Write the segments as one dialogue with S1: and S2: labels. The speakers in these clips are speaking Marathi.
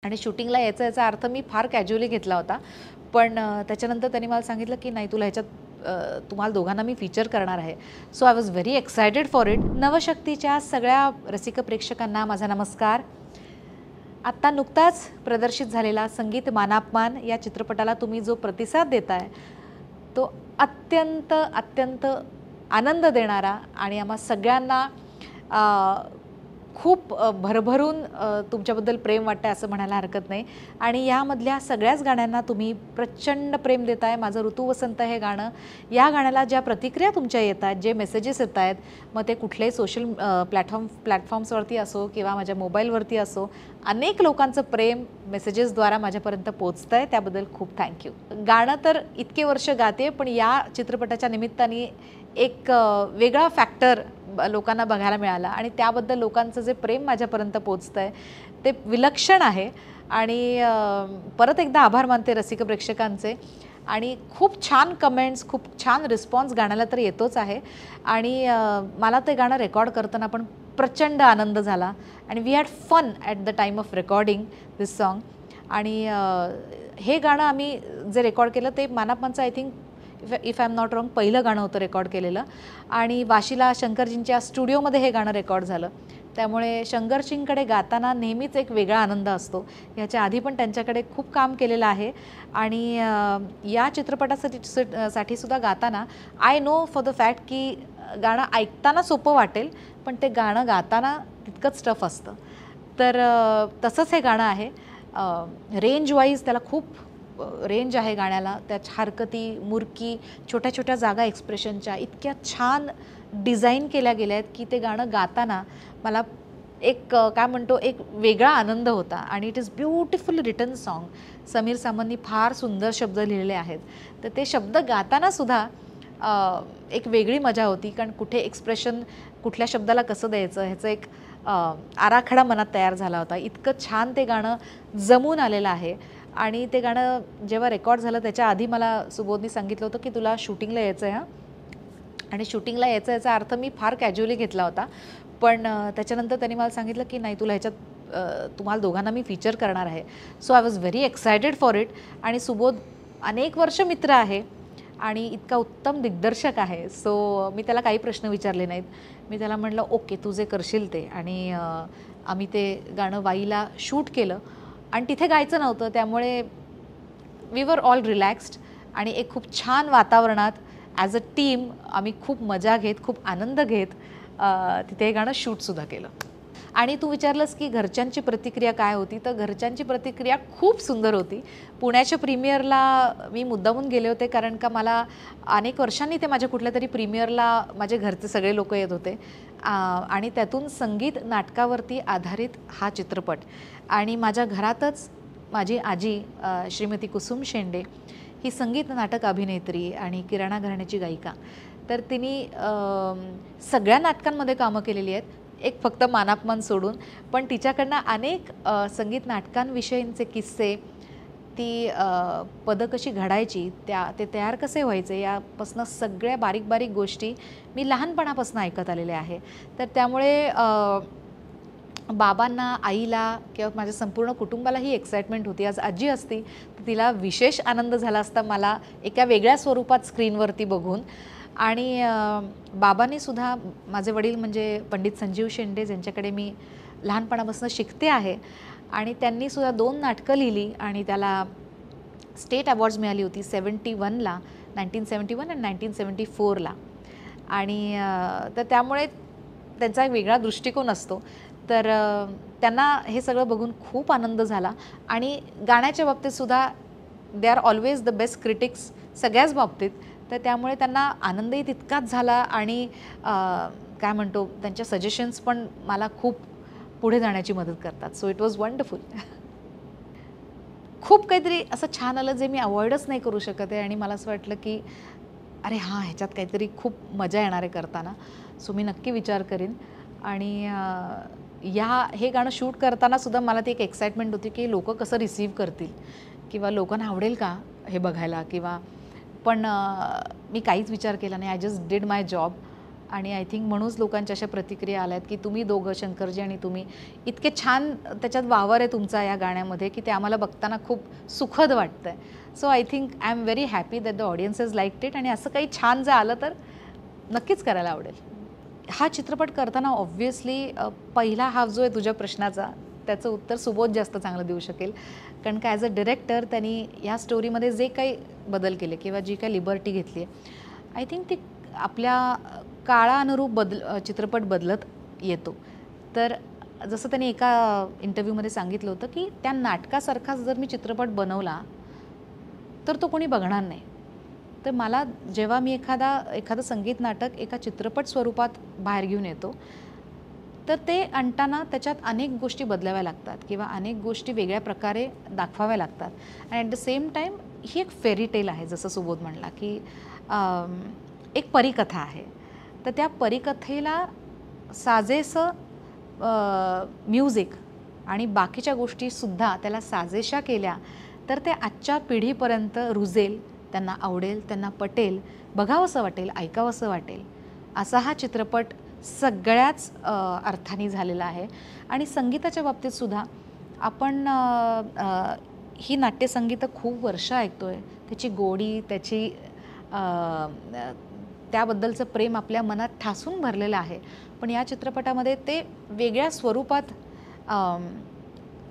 S1: आणि शूटिंगला याचा अर्थ मी फार कॅज्युअली घेतला होता. पण त्याच्यानंतर त्यांनी मला सांगितलं की नाही, तुला ह्याच्यात तुम्हाला दोघांना मी फीचर करणार आहे. So I was very excited for it. नवशक्तीच्या सगळ्या रसिक प्रेक्षकांना माझा नमस्कार. आत्ता नुकताच प्रदर्शित झालेला संगीत मानापमान या चित्रपटाला तुम्ही जो प्रतिसाद देताय तो अत्यंत अत्यंत आनंद देणारा आणि आम्हा सगळ्यांना खूप भरभरून तुमच्याबद्दल प्रेम वाटतं असं म्हणायला हरकत नाही. आणि यामधल्या सगळ्याच गाण्यांना तुम्ही प्रचंड प्रेम देताय. माझं ऋतू वसंत हे गाणं, या गाण्याला ज्या प्रतिक्रिया तुमच्या येत आहेत, जे मेसेजेस येत आहेत, मग ते कुठल्याही सोशल प्लॅटफॉर्म्सवरती असो किंवा माझ्या मोबाईलवरती असो, अनेक लोकांचं प्रेम मेसेजेसद्वारा माझ्यापर्यंत पोचतं आहे. त्याबद्दल खूप थँक्यू. गाणं तर इतके वर्ष गाते, पण या चित्रपटाच्या निमित्ताने एक वेगळा फॅक्टर लोकांना बघायला मिळाला आणि त्याबद्दल लोकांचं जे प्रेम माझ्यापर्यंत पोचतं आहे ते विलक्षण आहे. आणि परत एकदा आभार मानते रसिक प्रेक्षकांचे. आणि खूप छान कमेंट्स, खूप छान रिस्पॉन्स गाण्याला तर येतोच आहे. आणि मला ते गाणं रेकॉर्ड करताना पण प्रचंड आनंद झाला. आणि we had fun at the time of recording this song. आणि हे गाणं आम्ही जे रेकॉर्ड केलं ते मानापमानचं I think if I am not wrong पहिलं गाणं होतं रेकॉर्ड केलेलं. आणि वाशीला शंकरजींच्या स्टुडिओमध्ये हे गाणं रेकॉर्ड झालं. त्यामुळे शंकरजींकडे गाताना नेहमीच एक वेगळा आनंद असतो. ह्याच्या आधी पण त्यांच्याकडे खूप काम केलेलं आहे. आणि या चित्रपटासाठी सुद्धा गाताना I know for the fact की गाणं ऐकताना सोपं वाटेल, पण ते गाणं गाताना तितकंच टफ असतं. तर तसंच हे गाणं आहे. रेंज वाईज त्याला खूप रेंज आहे गाण्याला. त्यात हरकती, मुरकी, छोट्या छोट्या जागा एक्सप्रेशनच्या इतक्या छान डिझाईन केल्या गेल्या आहेत की ते गाणं गाताना मला एक काय म्हणतो एक वेगळा आनंद होता. आणि it is beautiful written song. Sameer सामंतनी फार सुंदर शब्द लिहिलेले आहेत. तर ते शब्द गाताना सुद्धा एक वेगळी मजा होती. कारण कुठे एक्सप्रेशन कुठल्या शब्दाला कसं द्यायचं ह्याचं एक आराखडा मनात तयार झाला होता. इतकं छान ते गाणं जमून आलेलं आहे. आणि ते गाणं जेव्हा रेकॉर्ड झालं त्याच्या आधी मला सुबोधनी सांगितलं होतं की तुला शूटिंगला यायचं आहे हां. आणि शूटिंगला याचा अर्थ मी फार कॅज्युअली घेतला होता. पण त्याच्यानंतर त्यांनी मला सांगितलं की नाही, तुला ह्याच्यात तुम्हाला दोघांना मी फीचर करणार आहे. So I was very excited for it. आणि सुबोध अनेक वर्ष मित्र आहे आणि इतका उत्तम दिग्दर्शक आहे. सो मी त्याला काही प्रश्न विचारले नाहीत. मी त्याला म्हटलं ओके तू जे करशील ते. आणि आम्ही ते गाणं वाईला शूट केलं. आणि तिथे गायचं नव्हतं, त्यामुळे वी वर ऑल रिलॅक्स्ड. आणि एक खूप छान वातावरणात ॲज अ टीम आम्ही खूप मजा घेत, खूप आनंद घेत तिथे हे गाणं शूटसुद्धा केलं. आणि तू विचारलंस की घरच्यांची प्रतिक्रिया काय होती, तर घरच्यांची प्रतिक्रिया खूप सुंदर होती. पुण्याच्या प्रीमियरला मी मुद्दामून गेले होते, कारण का मला अनेक वर्षांनी ते माझ्या कुठल्या तरी प्रीमियरला माझे घरचे सगळे लोक येत होते. आणि त्यातून संगीत नाटकावरती आधारित हा चित्रपट. आणि माझ्या घरातच माझी आजी श्रीमती कुसुम शेंडे ही संगीत नाटक अभिनेत्री आणि किराणा घराण्याची गायिका. तर तिने सगळ्या नाटकांमध्ये कामं केलेली आहेत, एक फक्त मानापमान सोडून. पण तिच्याकडनं अनेक संगीत नाटकांविषयींचे किस्से, ती पदं कशी घडायची, ते तयार कसे व्हायचे, यापासून सगळ्या बारीक बारीक गोष्टी मी लहानपणापासून ऐकत आलेले आहे. तर त्यामुळे बाबांना, आईला किंवा माझ्या संपूर्ण कुटुंबाला ही एक्साइटमेंट होती. आज आजी असती तर तिला विशेष आनंद झाला असता मला एका वेगळ्या स्वरूपात स्क्रीनवरती बघून. आणि बाबांनी सुद्धा, माझे वडील म्हणजे पंडित संजीव शेंडे ज्यांच्याकडे मी लहानपणापासून शिकते आहे, आणि त्यांनी सुद्धा 2 नाटकं लिहिली आणि त्याला स्टेट अवॉर्ड्स मिळाली होती 1971 आणि 1974. आणि तर त्यामुळे त्यांचा एक वेगळा दृष्टिकोन असतो. तर त्यांना हे सगळं बघून खूप आनंद झाला. आणि गाण्याच्या बाबतीत सुद्धा they are always the best critics सगळ्याच बाबतीत. तर त्यामुळे त्यांना आनंदही तितकाच झाला. आणि काय म्हणतो त्यांच्या सजेशन्स पण मला खूप पुढे जाण्याची मदत करतात. So it was wonderful. खूप काहीतरी असं छान आलं जे मी अवॉइडच नाही करू शकत आहे. आणि मला असं वाटलं की अरे हां, ह्याच्यात काहीतरी खूप मजा येणार आहे करताना. सो मी नक्की विचार करीन. आणि हे गाणं शूट करताना सुद्धा मला ती एक एक्साइटमेंट होती की लोक कसं रिसीव्ह करतील किंवा लोकांना आवडेल का हे बघायला. किंवा पण मी काहीच विचार केला नाही. I just did my job. आणि आय थिंक म्हणूनच लोकांच्या अशा प्रतिक्रिया आल्यात की तुम्ही दोघं, शंकरजी आणि तुम्ही, इतके छान त्याच्यात वावर आहे तुमचा या गाण्यामध्ये की ते आम्हाला बघताना खूप सुखद वाटतं आहे. So I think I am very happy that the audience has liked it. आणि असं काही छान जर आलं तर नक्कीच करायला आवडेल. हा चित्रपट करताना ऑब्व्हियसली पहिला हाफ जो आहे तुझ्या प्रश्नाचा, त्याचं उत्तर सुबोध जास्त चांगलं देऊ शकेल. कारण का ॲज अ डिरेक्टर त्यांनी या स्टोरीमध्ये जे काही बदल केले किंवा जी काही लिबर्टी घेतली आहे, आय थिंक ती आपल्या काळानुरूप चित्रपट बदलत येतो. तर जसं त्यांनी एका इंटरव्ह्यूमध्ये सांगितलं होतं की त्या नाटकासारखाच जर मी चित्रपट बनवला तर तो कोणी बघणार नाही. तर मला जेव्हा मी एखादं संगीत नाटक एका चित्रपट स्वरूपात बाहेर घेऊन येतो, तर ते आणताना त्याच्यात अनेक गोष्टी बदलाव्या लागतात किंवा अनेक गोष्टी वेगळ्या प्रकारे दाखवाव्या लागतात. आणि ॲट द सेम टाईम ही एक फेरी टेल आहे, जसं सुबोध म्हणला की एक परिकथा आहे. तर त्या परिकथेला साजेसं म्युझिक आणि बाकीच्या गोष्टीसुद्धा त्याला साजेशा केल्या तर ते आजच्या पिढीपर्यंत रुजेल, त्यांना आवडेल, त्यांना पटेल, बघावंसं वाटेल, ऐकावंसं वाटेल, असा हा चित्रपट सगळ्याच अर्थाने झालेला आहे. आणि संगीताच्या बाबतीतसुद्धा आपण ही नाट्यसंगीतं खूप वर्ष ऐकतो आहे. त्याची गोडी, त्याची त्याबद्दलचं प्रेम आपल्या मनात ठासून भरलेलं आहे. पण या चित्रपटामध्ये ते वेगळ्या स्वरूपात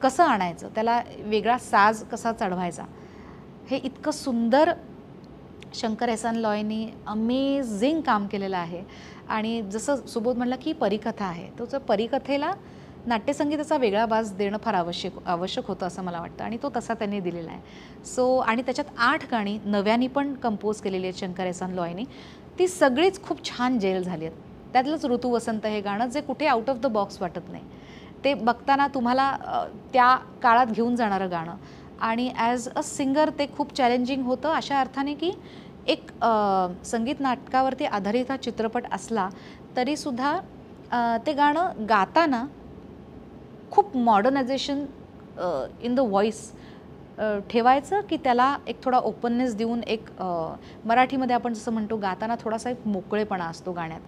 S1: कसं आणायचं, त्याला वेगळा साज कसा चढवायचा, हे इतकं सुंदर शंकर एहसान लॉयनी अमेझिंग काम केलेलं आहे. आणि जसं सुबोध म्हणला की परिकथा आहे, तो परिकथेला नाट्यसंगीताचा वेगळा बाज देणं फार आवश्यक होतं असं मला वाटतं. आणि तो तसा त्यांनी दिलेला आहे. सो आणि त्याच्यात 8 गाणी नव्याने पण कंपोज केलेली आहेत शंकर एहसान लॉयनी. ती सगळीच खूप छान जेल झाली आहेत. त्यातलंच ऋतू वसंत हे गाणं जे कुठे आउट ऑफ द बॉक्स वाटत नाही, ते बघताना तुम्हाला त्या काळात घेऊन जाणारं गाणं. आणि ॲज अ सिंगर ते खूप चॅलेंजिंग होतं अशा अर्थाने की एक संगीत नाटकावरती आधारित हा चित्रपट असला तरीसुद्धा ते गाणं गाताना खूप मॉडर्नायझेशन इन द व्हॉइस ठेवायचं की त्याला एक थोडा ओपननेस देऊन एक मराठीमध्ये आपण जसं म्हणतो गाताना थोडासा एक मोकळेपणा असतो गाण्यात,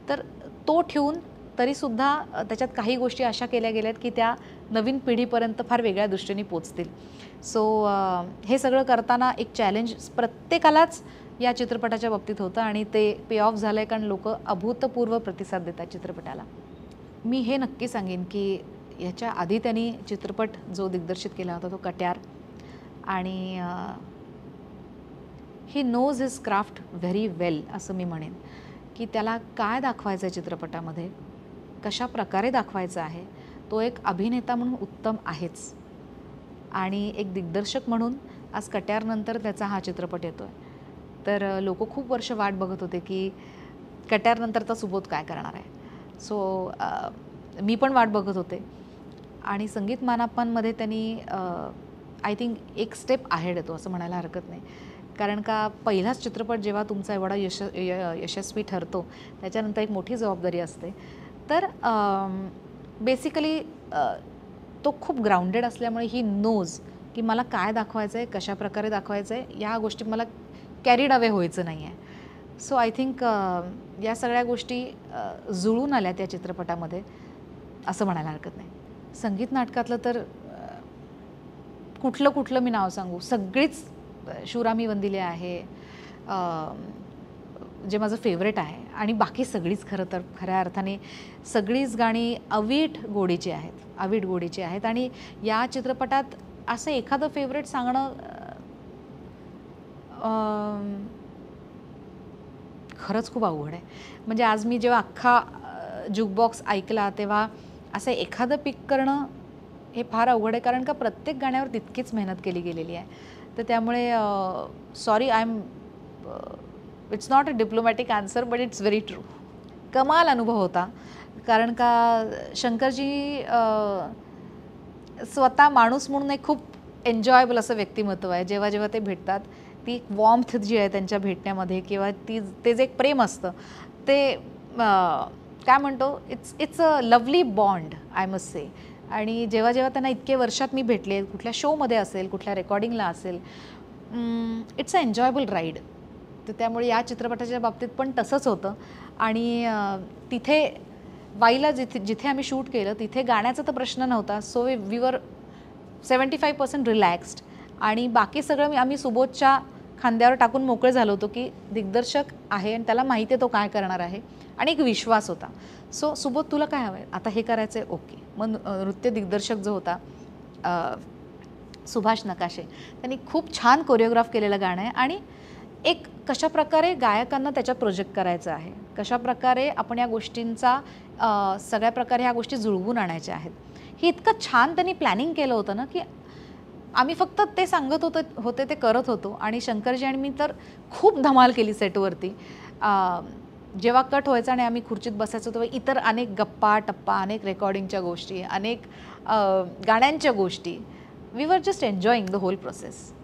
S1: तर तो ठेवून तरीसुद्धा त्याच्यात काही गोष्टी अशा केल्या गेल्यात की त्या नवीन पिढीपर्यंत फार वेगळ्या दृष्टीने पोचतील. सो हे सगळं करताना एक चॅलेंज प्रत्येकालाच या चित्रपटाच्या बाबतीत होतं आणि ते पे ऑफ झालं आहे, कारण लोक अभूतपूर्व प्रतिसाद देतात चित्रपटाला. मी हे नक्की सांगेन की ह्याच्या आधी त्यांनी चित्रपट जो दिग्दर्शित केला होता तो कट्यार, आणि he knows his craft very well असं मी म्हणेन. की त्याला काय दाखवायचं आहे चित्रपटामध्ये, कशा प्रकारे दाखवायचं आहे, तो एक अभिनेता म्हणून उत्तम आहेच. आणि एक दिग्दर्शक म्हणून आज कट्यारनंतर त्याचा हा चित्रपट येतो आहे. तर लोक खूप वर्ष वाट बघत होते की कट्यारनंतरचा सुबोध काय करणार आहे. सो मी पण वाट बघत होते. आणि संगीत मानापांमध्ये त्यांनी आय थिंक एक स्टेप आहेड येतो असं म्हणायला हरकत नाही. कारण का पहिलाच चित्रपट जेव्हा तुमचा एवढा यशस्वी ठरतो त्याच्यानंतर एक मोठी जबाबदारी असते. तर बेसिकली तो खूप ग्राउंडेड असल्यामुळे ही नोज की मला काय दाखवायचं आहे, कशा प्रकारे दाखवायचं आहे, या गोष्टी मला कॅरीड अवे व्हायचं नाही आहे. सो आय थिंक या सगळ्या गोष्टी जुळून आल्या त्या चित्रपटामध्ये असं म्हणायला हरकत नाही. संगीत नाटकातलं तर कुठलं मी नाव सांगू, सगळीच शिवरामी वंदिले आहे जे माझं फेवरेट आहे. आणि बाकी सगळीच खरं तर खऱ्या अर्थाने सगळीच गाणी अवीट गोडीची आहेत. आणि या चित्रपटात असं एखादं फेवरेट सांगणं खरंच खूप अवघड आहे. म्हणजे आज मी जेव्हा अख्खा जुकबॉक्स ऐकला तेव्हा असं एखादं पिक करणं हे फार अवघड आहे, कारण का प्रत्येक गाण्यावर तितकीच मेहनत केली गेलेली आहे. तर त्यामुळे sorry, it's not a diplomatic answer but it's very true. कमाल अनुभव होता, कारण का शंकरजी स्वतः माणूस म्हणून एक खूप एन्जॉयबल असं व्यक्तिमत्व आहे. जेव्हा जेव्हा ते भेटतात ती वॉर्मथ जी आहे त्यांच्या भेटण्यामध्ये किंवा ते जे एक प्रेम असतं ते काय म्हणतो, it's a lovely bond I must say. आणि जेव्हा जेव्हा त्यांना इतके वर्षात मी भेटले, कुठल्या शोमध्ये असेल, कुठल्या रेकॉर्डिंगला असेल, इट्स अ एन्जॉयबल राईड. तर त्यामुळे या चित्रपटाच्या बाबतीत पण तसंच होतं. आणि तिथे वाईला जिथे आम्ही शूट केलं तिथे गाण्याचा तर प्रश्न नव्हता. सो वी वर 75% रिलॅक्स्ड आणि बाकी सगळं आम्ही सुबोधच्या खांद्यावर टाकून मोकळे झालो होतो की दिग्दर्शक आहे आणि त्याला माहिती आहे तो काय करणार आहे आणि एक विश्वास होता. सो सुबोध तुला काय हवं आहे आता हे करायचं आहे ओके. मग नृत्य दिग्दर्शक जो होता सुभाष नकाशे त्यांनी खूप छान कोरिओग्राफ केलेलं गाणं आहे आणि एक कशाप्रकारे गायकांना त्याच्यात प्रोजेक्ट करायचं आहे, कशाप्रकारे आपण या गोष्टींचा सगळ्या प्रकारे ह्या गोष्टी जुळवून आणायच्या आहेत, हे इतकं छान त्यांनी प्लॅनिंग केलं होतं ना की आम्ही फक्त ते सांगत होते ते करत होतो. आणि शंकरजी आणि मी तर खूप धमाल केली सेटवरती. जेव्हा कट व्हायचा आणि आम्ही खुर्चीत बसायचो तेव्हा इतर अनेक गप्पा टप्पा, अनेक रेकॉर्डिंगच्या गोष्टी, अनेक गाण्यांच्या गोष्टी, we were just enjoying the whole process.